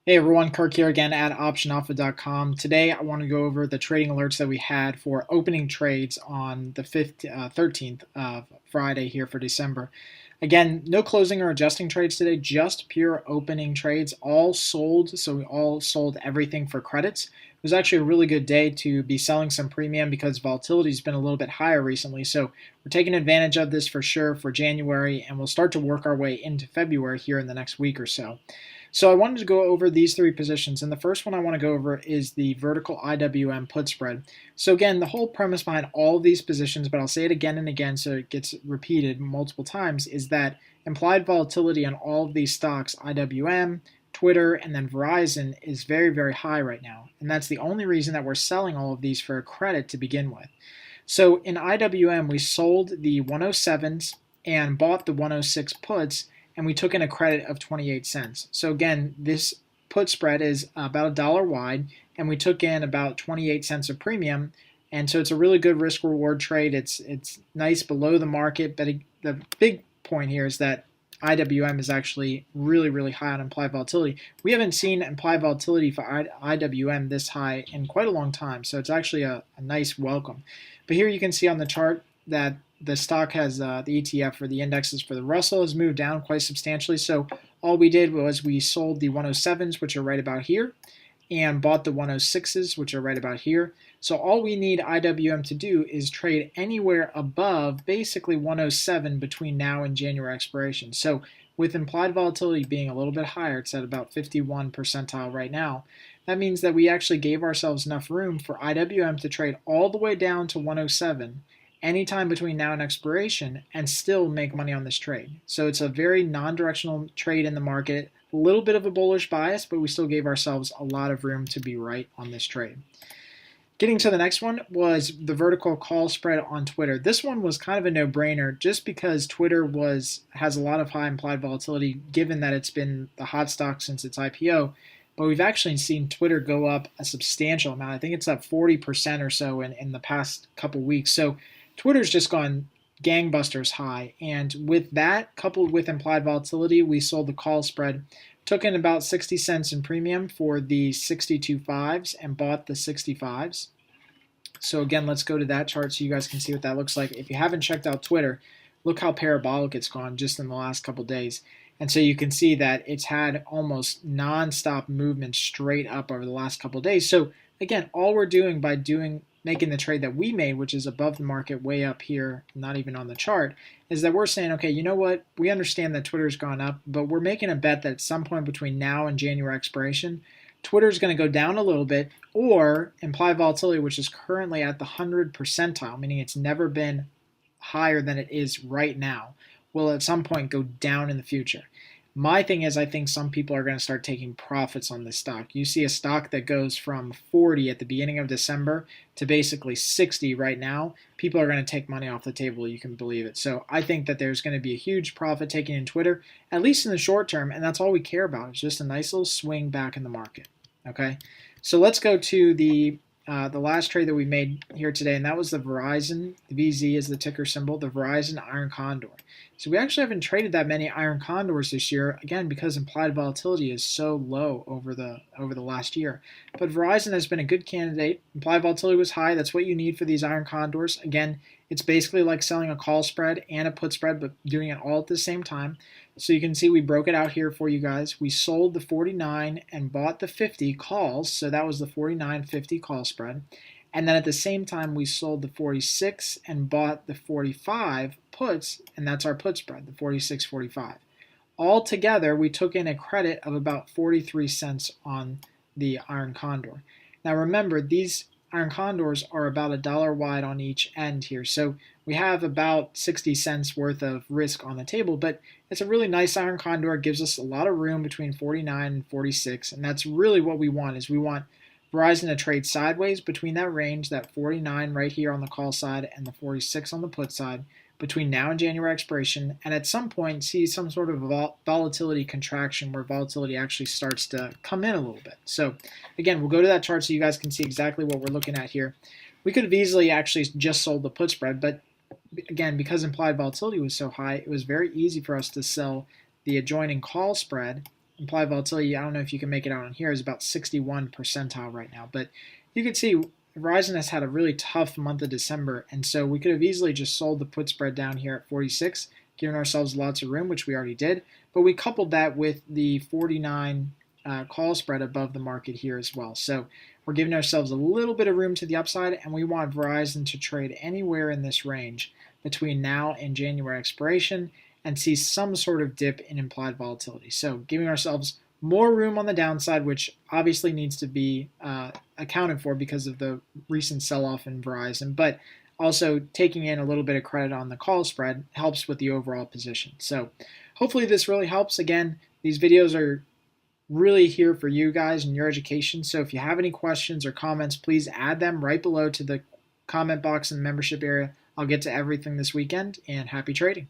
Hey everyone, Kirk here again at OptionAlpha.com. Today I want to go over the trading alerts that we had for opening trades on the 13th of Friday here for December. Again, no closing or adjusting trades today, just pure opening trades, all sold. So we all sold everything for credits. It was actually a really good day to be selling some premium because volatility has been a little bit higher recently. So we're taking advantage of this for sure for January, and we'll start to work our way into February here in the next week or so. So I wanted to go over these three positions, and the first one I want to go over is the vertical IWM put spread. So again, the whole premise behind all of these positions, but I'll say it again and again so it gets repeated multiple times, is that implied volatility on all of these stocks, IWM, Twitter, and then Verizon, is very, very high right now. And that's the only reason that we're selling all of these for a credit to begin with. So in IWM, we sold the 107s and bought the 106 puts, and we took in a credit of 28 cents. So again, this put spread is about $1 wide, and we took in about 28 cents of premium. And so it's a really good risk reward trade. It's nice below the market, but the big point here is that IWM is actually really, really high on implied volatility. We haven't seen implied volatility for IWM this high in quite a long time, so it's actually a nice welcome. But here you can see on the chart that the stock has the ETF for the indexes for the Russell has moved down quite substantially. So all we did was we sold the 107s, which are right about here, and bought the 106s, which are right about here. So all we need IWM to do is trade anywhere above basically 107 between now and January expiration. So with implied volatility being a little bit higher, it's at about 51 percentile right now. That means that we actually gave ourselves enough room for IWM to trade all the way down to 107 anytime between now and expiration and still make money on this trade. So it's a very non-directional trade in the market, a little bit of a bullish bias, but we still gave ourselves a lot of room to be right on this trade. Getting to the next one was the vertical call spread on Twitter. This one was kind of a no-brainer just because Twitter has a lot of high implied volatility given that it's been the hot stock since its IPO. But we've actually seen Twitter go up a substantial amount. I think it's up 40% or so in the past couple weeks. So Twitter's just gone gangbusters high. And with that, coupled with implied volatility, we sold the call spread, took in about 60 cents in premium for the 62.5s and bought the 65s. So again, let's go to that chart so you guys can see what that looks like. If you haven't checked out Twitter, look how parabolic it's gone just in the last couple days. And so you can see that it's had almost non-stop movement straight up over the last couple days. So again, all we're doing by making the trade that we made, which is above the market way up here, not even on the chart, is that we're saying, okay, you know what? We understand that Twitter's gone up, but we're making a bet that at some point between now and January expiration, Twitter's going to go down a little bit, or implied volatility, which is currently at the 100 percentile, meaning it's never been higher than it is right now, will at some point go down in the future. My thing is, I think some people are going to start taking profits on this stock. You see a stock that goes from 40 at the beginning of December to basically 60 right now. People are going to take money off the table, you can believe it. So I think that there's going to be a huge profit taken in Twitter, at least in the short term, and that's all we care about. It's just a nice little swing back in the market. Okay, so let's go to the last trade that we made here today, and that was the Verizon. The VZ is the ticker symbol, the Verizon Iron Condor. So we actually haven't traded that many Iron Condors this year, again, because implied volatility is so low over the last year. But Verizon has been a good candidate. Implied volatility was high. That's what you need for these Iron Condors. Again, it's basically like selling a call spread and a put spread, but doing it all at the same time. So you can see we broke it out here for you guys. We sold the 49 and bought the 50 calls. So that was the 49.50 call spread. And then at the same time, we sold the 46 and bought the 45 puts, and that's our put spread, the 46.45. Altogether, we took in a credit of about 43 cents on the Iron Condor. Now remember, these Iron Condors are about $1 wide on each end here. So we have about 60 cents worth of risk on the table, but it's a really nice Iron Condor. It gives us a lot of room between 49 and 46, and that's really what we want, is we want Verizon to trade sideways between that range, that 49 right here on the call side and the 46 on the put side, between now and January expiration, and at some point see some sort of volatility contraction where volatility actually starts to come in a little bit. So again, we'll go to that chart so you guys can see exactly what we're looking at here. We could have easily actually just sold the put spread, but again, because implied volatility was so high, it was very easy for us to sell the adjoining call spread implied volatility, I don't know if you can make it out on here, is about 61 percentile right now. But you can see Verizon has had a really tough month of December, and so we could have easily just sold the put spread down here at 46, giving ourselves lots of room, which we already did. But we coupled that with the 49 call spread above the market here as well. So we're giving ourselves a little bit of room to the upside, and we want Verizon to trade anywhere in this range between now and January expiration and see some sort of dip in implied volatility. So giving ourselves more room on the downside, which obviously needs to be accounted for because of the recent sell-off in Verizon, but also taking in a little bit of credit on the call spread helps with the overall position. So hopefully this really helps. Again, these videos are really here for you guys and your education. So if you have any questions or comments, please add them right below to the comment box in the membership area. I'll get to everything this weekend, and happy trading.